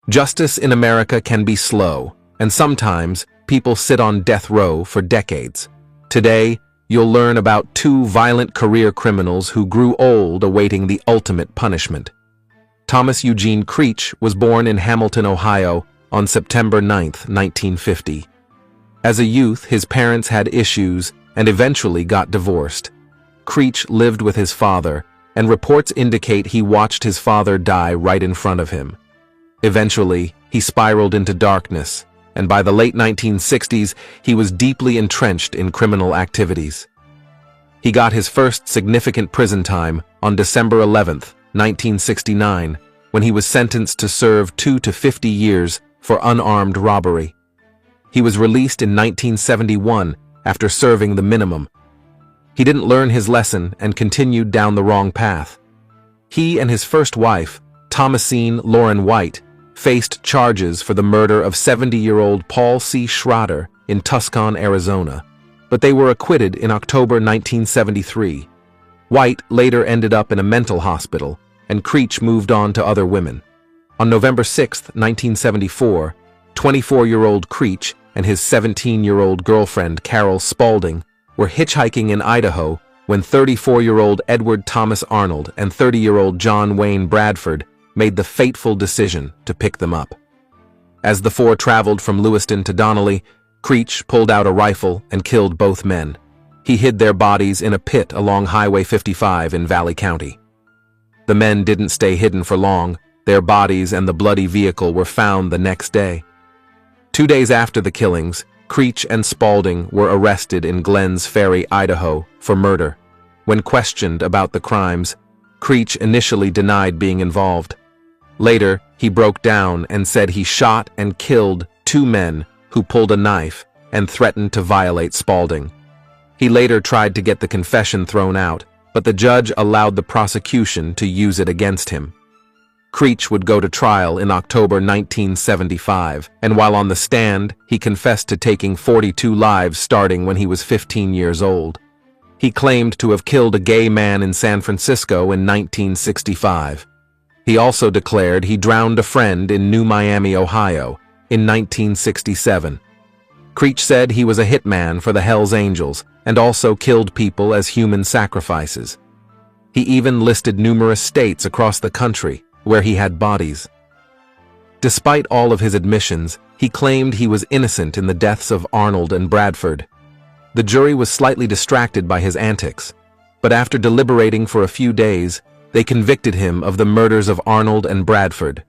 Justice in America can be slow, and sometimes people sit on death row for decades. Today, you'll learn about two violent career criminals who grew old awaiting the ultimate punishment. Thomas Eugene Creech was born in Hamilton, Ohio, on September 9, 1950. As a youth, his parents had issues and eventually got divorced. Creech lived with his father, and reports indicate he watched his father die right in front of him. Eventually, he spiraled into darkness, and by the late 1960s, he was deeply entrenched in criminal activities. He got his first significant prison time on December 11, 1969, when he was sentenced to serve 2 to 50 years for unarmed robbery. He was released in 1971 after serving the minimum. He didn't learn his lesson and continued down the wrong path. He and his first wife, Thomasine Lauren White, faced charges for the murder of 70-year-old Paul C. Schroeder in Tucson, Arizona, but they were acquitted in October 1973. White later ended up in a mental hospital, and Creech moved on to other women. On November 6, 1974, 24-year-old Creech and his 17-year-old girlfriend Carol Spaulding were hitchhiking in Idaho when 34-year-old Edward Thomas Arnold and 30-year-old John Wayne Bradford made the fateful decision to pick them up. As the four traveled from Lewiston to Donnelly, Creech pulled out a rifle and killed both men. He hid their bodies in a pit along Highway 55 in Valley County. The men didn't stay hidden for long. Their bodies and the bloody vehicle were found the next day. 2 days after the killings, Creech and Spaulding were arrested in Glens Ferry, Idaho, for murder. When questioned about the crimes, Creech initially denied being involved. Later, he broke down and said he shot and killed 2 men who pulled a knife and threatened to violate Spaulding. He later tried to get the confession thrown out, but the judge allowed the prosecution to use it against him. Creech would go to trial in October 1975, and while on the stand, he confessed to taking 42 lives starting when he was 15 years old. He claimed to have killed a gay man in San Francisco in 1965. He also declared he drowned a friend in New Miami, Ohio, in 1967. Creech said he was a hitman for the Hells Angels and also killed people as human sacrifices. He even listed numerous states across the country where he had bodies. Despite all of his admissions, he claimed he was innocent in the deaths of Arnold and Bradford. The jury was slightly distracted by his antics, but after deliberating for a few days, they convicted him of the murders of Arnold and Bradford.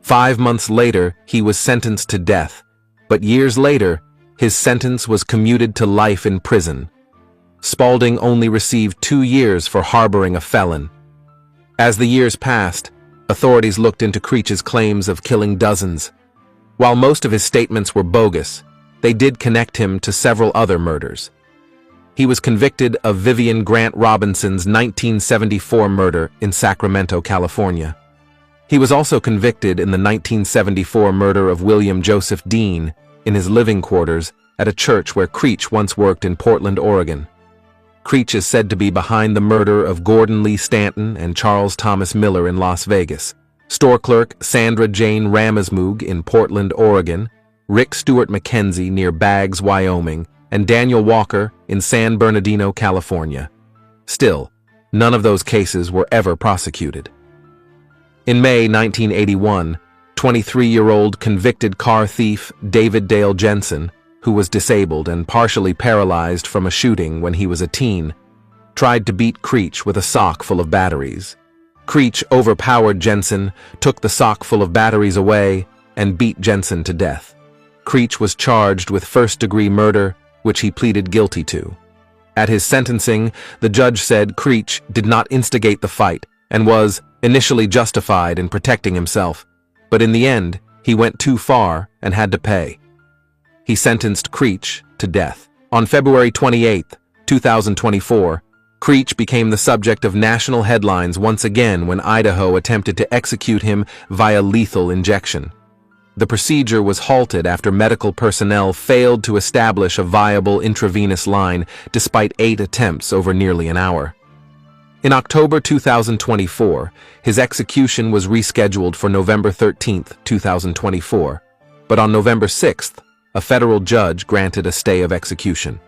5 months later, he was sentenced to death, but years later, his sentence was commuted to life in prison. Spaulding only received 2 years for harboring a felon. As the years passed, authorities looked into Creech's claims of killing dozens. While most of his statements were bogus, they did connect him to several other murders. He was convicted of Vivian Grant Robinson's 1974 murder in Sacramento, California. He was also convicted in the 1974 murder of William Joseph Dean in his living quarters at a church where Creech once worked in Portland, Oregon. Creech is said to be behind the murder of Gordon Lee Stanton and Charles Thomas Miller in Las Vegas, store clerk Sandra Jane Ramesmoog in Portland, Oregon, Rick Stewart McKenzie near Baggs, Wyoming, and Daniel Walker in San Bernardino, California. Still, none of those cases were ever prosecuted. In May 1981, 23-year-old convicted car thief David Dale Jensen, who was disabled and partially paralyzed from a shooting when he was a teen, tried to beat Creech with a sock full of batteries. Creech overpowered Jensen, took the sock full of batteries away, and beat Jensen to death. Creech was charged with first-degree murder, which he pleaded guilty to. At his sentencing, the judge said Creech did not instigate the fight and was initially justified in protecting himself, but in the end, he went too far and had to pay. He sentenced Creech to death. On February 28, 2024, Creech became the subject of national headlines once again when Idaho attempted to execute him via lethal injection. The procedure was halted after medical personnel failed to establish a viable intravenous line despite 8 attempts over nearly an hour. In October 2024, his execution was rescheduled for November 13, 2024, but on November 6th, a federal judge granted a stay of execution.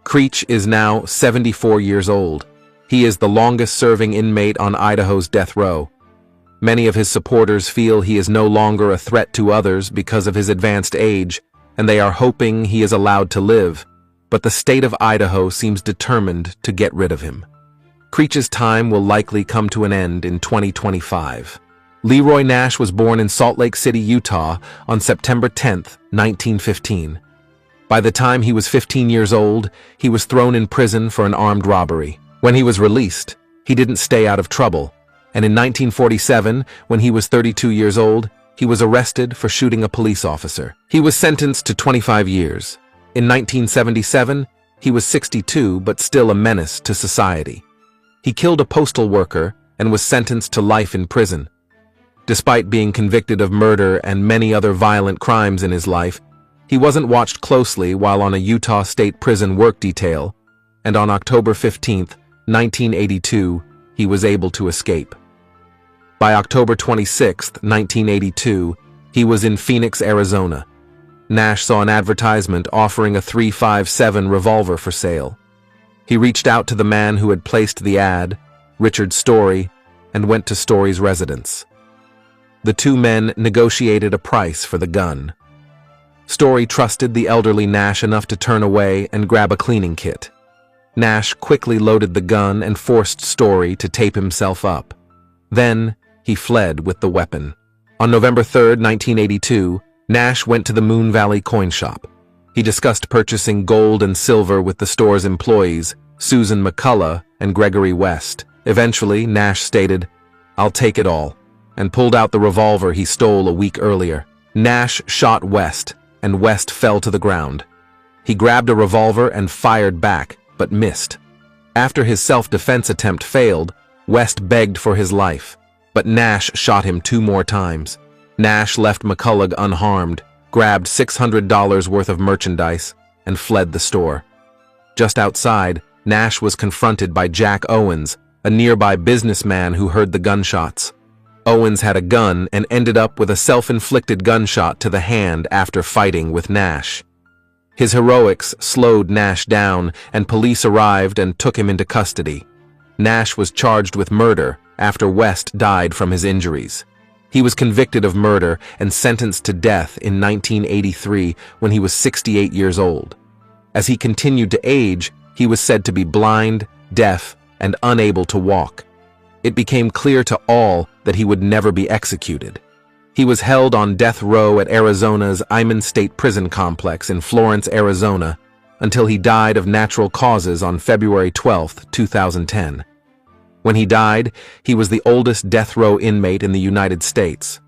Creech is now 74 years old. He is the longest-serving inmate on Idaho's death row. Many of his supporters feel he is no longer a threat to others because of his advanced age, and they are hoping he is allowed to live, but the state of Idaho seems determined to get rid of him. Creech's time will likely come to an end in 2025. Leroy Nash was born in Salt Lake City, Utah, on September 10, 1915. By the time he was 15 years old, he was thrown in prison for an armed robbery. When he was released, he didn't stay out of trouble, and in 1947, when he was 32 years old, he was arrested for shooting a police officer. He was sentenced to 25 years. In 1977, he was 62 but still a menace to society. He killed a postal worker and was sentenced to life in prison. Despite being convicted of murder and many other violent crimes in his life, he wasn't watched closely while on a Utah State Prison work detail, and on October 15, 1982, he was able to escape. By October 26, 1982, he was in Phoenix, Arizona. Nash saw an advertisement offering a .357 revolver for sale. He reached out to the man who had placed the ad, Richard Story, and went to Story's residence. The two men negotiated a price for the gun. Story trusted the elderly Nash enough to turn away and grab a cleaning kit. Nash quickly loaded the gun and forced Story to tape himself up. Then, he fled with the weapon. On November 3, 1982, Nash went to the Moon Valley coin shop. He discussed purchasing gold and silver with the store's employees, Susan McCullough and Gregory West. Eventually, Nash stated, "I'll take it all," and pulled out the revolver he stole a week earlier. Nash shot West, and West fell to the ground. He grabbed a revolver and fired back, but missed. After his self-defense attempt failed, West begged for his life, but Nash shot him 2 more times. Nash left McCullough unharmed, grabbed $600 worth of merchandise, and fled the store. Just outside, Nash was confronted by Jack Owens, a nearby businessman who heard the gunshots. Owens had a gun and ended up with a self-inflicted gunshot to the hand after fighting with Nash. His heroics slowed Nash down, and police arrived and took him into custody. Nash was charged with murder after West died from his injuries. He was convicted of murder and sentenced to death in 1983 when he was 68 years old. As he continued to age, he was said to be blind, deaf, and unable to walk. It became clear to all that he would never be executed. He was held on death row at Arizona's Iman State Prison Complex in Florence, Arizona, until he died of natural causes on February 12, 2010. When he died, he was the oldest death row inmate in the United States.